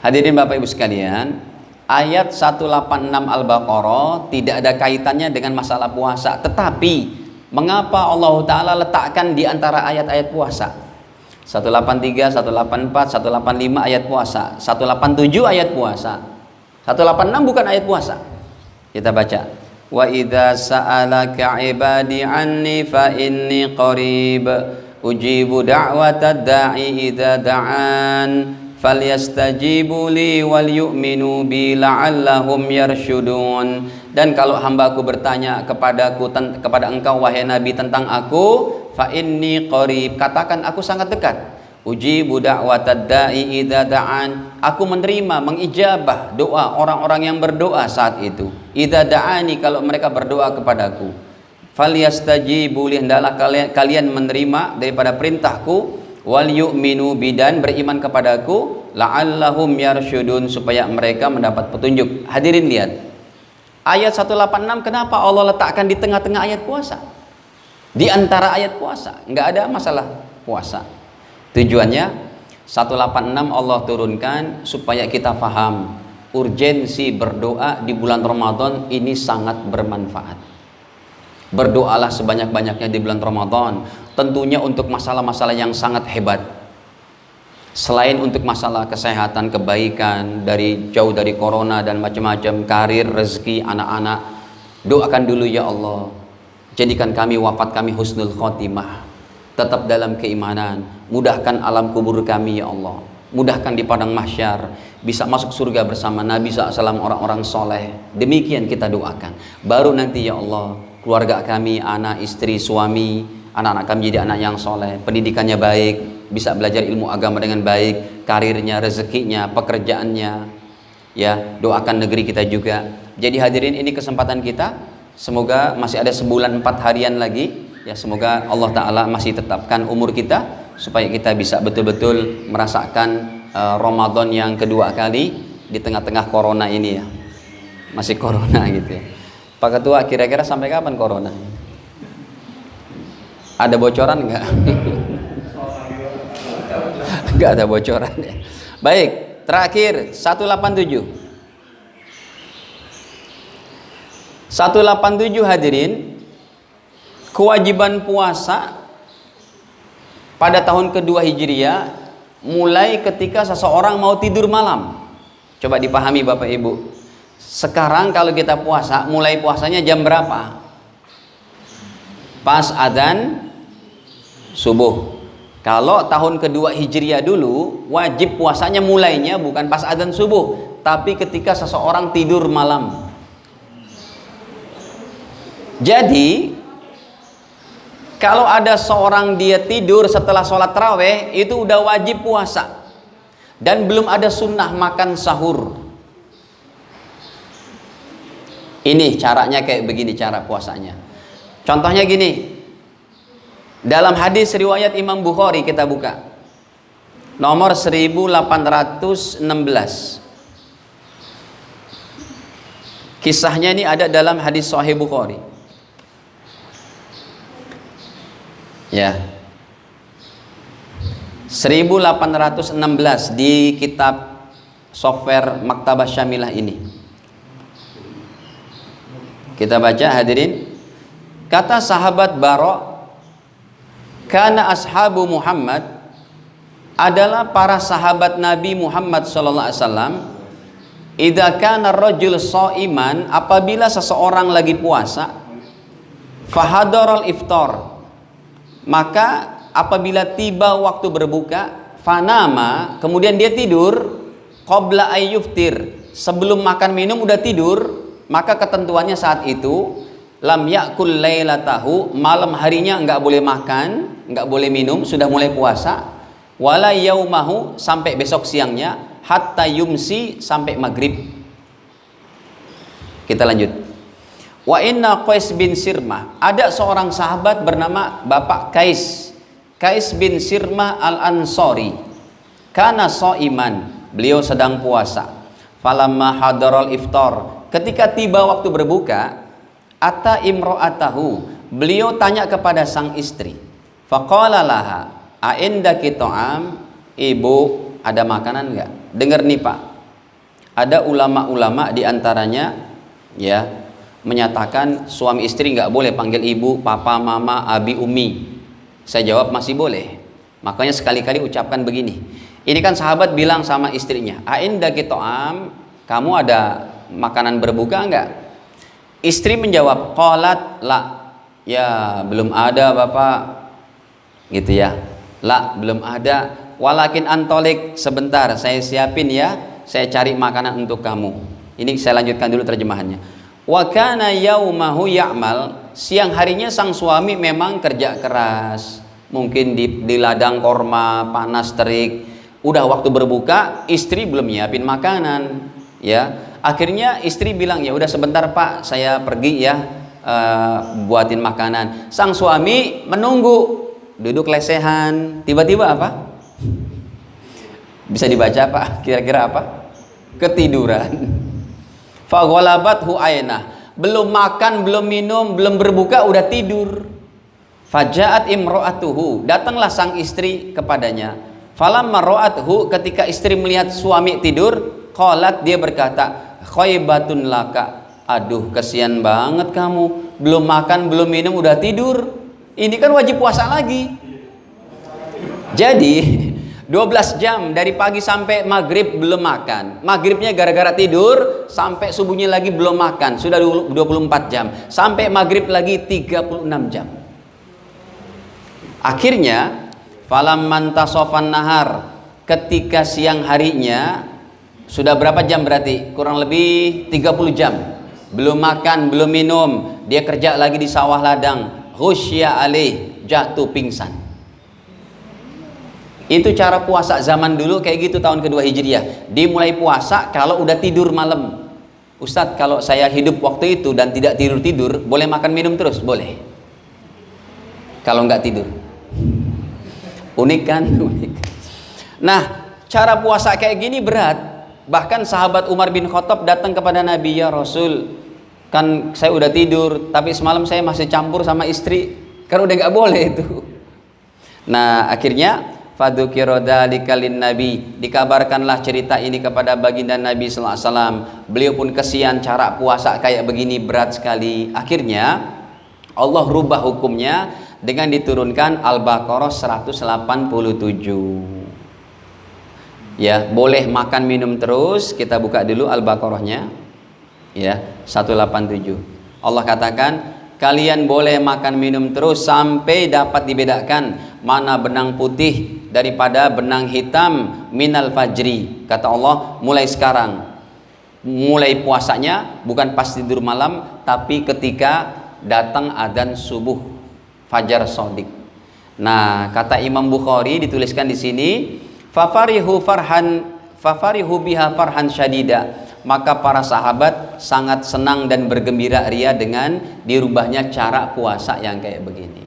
Hadirin Bapak Ibu sekalian, ayat 186 Al-Baqarah tidak ada kaitannya dengan masalah puasa. Tetapi mengapa Allah Ta'ala letakkan di antara ayat-ayat puasa? 183, 184, 185 ayat puasa, 187 ayat puasa, 186 bukan ayat puasa. Kita baca. Wa idza sa'alaka 'ibadi 'anni fa inni qarib ujibu da'watad da'i idza da'an falyastajibu li wal yu'minu bi la'allahum yarshudun. Dan kalau hambaku bertanya kepada engkau wahai Nabi tentang aku, fa inni qarib, katakan aku sangat dekat. Ujibu da'watad da'i idza da'an, aku menerima, mengijabah doa orang-orang yang berdoa saat itu. Idza da'ani, kalau mereka berdoa kepadaku. Falyastajibu li, hendaklah kalian menerima daripada perintahku. Wal yu'minu bidan, beriman kepadaku, la'allahum yarshudun, supaya mereka mendapat petunjuk. Hadirin lihat, ayat 186 kenapa Allah letakkan di tengah-tengah ayat puasa, di antara ayat puasa? Nggak ada masalah puasa. Tujuannya 186 Allah turunkan supaya kita paham urgensi berdoa di bulan Ramadan ini sangat bermanfaat. Berdoalah sebanyak-banyaknya di bulan Ramadan, tentunya untuk masalah-masalah yang sangat hebat. Selain untuk masalah kesehatan, kebaikan, jauh dari corona dan macam-macam, karir, rezeki, anak-anak, doakan dulu ya Allah, jadikan kami wafat kami husnul khotimah, tetap dalam keimanan, mudahkan alam kubur kami ya Allah, mudahkan di padang mahsyar, bisa masuk surga bersama Nabi SAW, orang-orang soleh. Demikian kita doakan. Baru nanti ya Allah, keluarga kami, anak, istri, suami, anak-anak kami jadi anak yang soleh, pendidikannya baik, bisa belajar ilmu agama dengan baik, karirnya, rezekinya, pekerjaannya, ya, doakan negeri kita juga. Jadi hadirin, ini kesempatan kita. Semoga masih ada sebulan 4 harian lagi, ya, semoga Allah Ta'ala masih tetapkan umur kita supaya kita bisa betul-betul merasakan Ramadan yang kedua kali di tengah-tengah corona ini, ya, masih corona gitu ya. Pak Ketua, kira-kira sampai kapan corona? Ada bocoran nggak? Nggak ada bocoran ya. Baik, terakhir 187. 187 hadirin, kewajiban puasa pada tahun kedua Hijriah mulai ketika seseorang mau tidur malam. Coba dipahami Bapak Ibu. Sekarang kalau kita puasa, mulai puasanya jam berapa? Pas adzan subuh. Kalau tahun kedua Hijriah dulu, wajib puasanya mulainya bukan pas adzan subuh, tapi ketika seseorang tidur malam. Jadi kalau ada seorang dia tidur setelah sholat taraweh, itu udah wajib puasa. Dan belum ada sunnah makan sahur. Ini caranya kayak begini cara puasanya. Contohnya gini. Dalam hadis riwayat Imam Bukhari, kita buka. Nomor 1816. Kisahnya ini ada dalam hadis Sahih Bukhari. Ya. 1816 di kitab software Maktabah Syamilah ini. Kita baca hadirin. Kata sahabat Bara, kana ashabu Muhammad, adalah para sahabat Nabi Muhammad sallallahu alaihi wasallam, idza kana rajul shaiman, apabila seseorang lagi puasa, fahadaral iftar, maka apabila tiba waktu berbuka, fanama, kemudian dia tidur, qabla ayyuftir, sebelum makan minum udah tidur, maka ketentuannya saat itu lam yakul lailatahu, malam harinya enggak boleh makan, enggak boleh minum, sudah mulai puasa, wala yaumahu, sampai besok siangnya, hatta yumsi, sampai maghrib. Kita lanjut. Wa inna Qais bin Sirmah, ada seorang sahabat bernama Bapak Qais bin Sirmah al-Ansari, kana shaiman, beliau sedang puasa. Falamma hadaral iftar, ketika tiba waktu berbuka, ata imro'atahu, beliau tanya kepada sang istri. Faqala laha, a'indaki ta'am, ibu ada makanan enggak? Dengar nih Pak, ada ulama-ulama di antaranya ya menyatakan suami istri nggak boleh panggil ibu, papa, mama, abi, umi. Saya jawab masih boleh. Makanya sekali-kali ucapkan begini. Ini kan sahabat bilang sama istrinya, "Aindaki ta'am?" Kamu ada makanan berbuka enggak? Istri menjawab, "Qalat la." Ya, belum ada, Bapak. Gitu ya. La, belum ada. Walakin antolik, sebentar saya siapin ya. Saya cari makanan untuk kamu. Ini saya lanjutkan dulu terjemahannya. Wa kana yaumahu ya'mal. Siang harinya sang suami memang kerja keras. Mungkin di ladang korma, panas terik. Udah waktu berbuka, istri belum nyiapin makanan. Ya, akhirnya istri bilang, "Ya udah sebentar Pak, saya pergi ya buatin makanan." Sang suami menunggu, duduk lesehan. Tiba-tiba apa? Bisa dibaca Pak, kira-kira apa? Ketiduran. Faghalabathu ainah. Belum makan, belum minum, belum berbuka udah tidur. Fajaat imro'atuhu. Datanglah sang istri kepadanya. Falamma ra'athu, ketika istri melihat suami tidur, qalat, dia berkata, "Khaibatun laka." Aduh, kasihan banget kamu. Belum makan, belum minum udah tidur. Ini kan wajib puasa lagi. Jadi 12 jam dari pagi sampai maghrib belum makan. Maghribnya gara-gara tidur, sampai subuhnya lagi belum makan. Sudah 24 jam. Sampai maghrib lagi 36 jam. Akhirnya falamman tasofan nahar, ketika siang harinya sudah berapa jam berarti? Kurang lebih 30 jam. Belum makan, belum minum. Dia kerja lagi di sawah ladang. Husya alaih, jatuh pingsan. Itu cara puasa zaman dulu kayak gitu tahun kedua Hijriah. Dimulai puasa kalau udah tidur malam. Ustadz, kalau saya hidup waktu itu dan tidak tidur-tidur, boleh makan minum terus? Boleh. Kalau nggak tidur. Unik kan? Unik. Nah, cara puasa kayak gini berat. Bahkan sahabat Umar bin Khattab datang kepada Nabi, "Ya Rasul, kan saya udah tidur, tapi semalam saya masih campur sama istri." Kan udah nggak boleh itu. Nah, akhirnya fadzukira dzalika lin-nabi, dikabarkanlah cerita ini kepada baginda Nabi sallallahu alaihi wasallam. Beliau pun kesian, cara puasa kayak begini berat sekali. Akhirnya Allah rubah hukumnya dengan diturunkan Al-Baqarah 187. Ya, boleh makan minum terus. Kita buka dulu Al-Baqarahnya. Ya, 187. Allah katakan, "Kalian boleh makan minum terus sampai dapat dibedakan mana benang putih daripada benang hitam minal fajri." Kata Allah, mulai sekarang, mulai puasanya bukan pas tidur malam, tapi ketika datang adzan subuh, fajar sodik. Nah, kata Imam Bukhari dituliskan di sini, fafarihu biha farhan syadida. Maka para sahabat sangat senang dan bergembira ria dengan dirubahnya cara puasa yang kayak begini.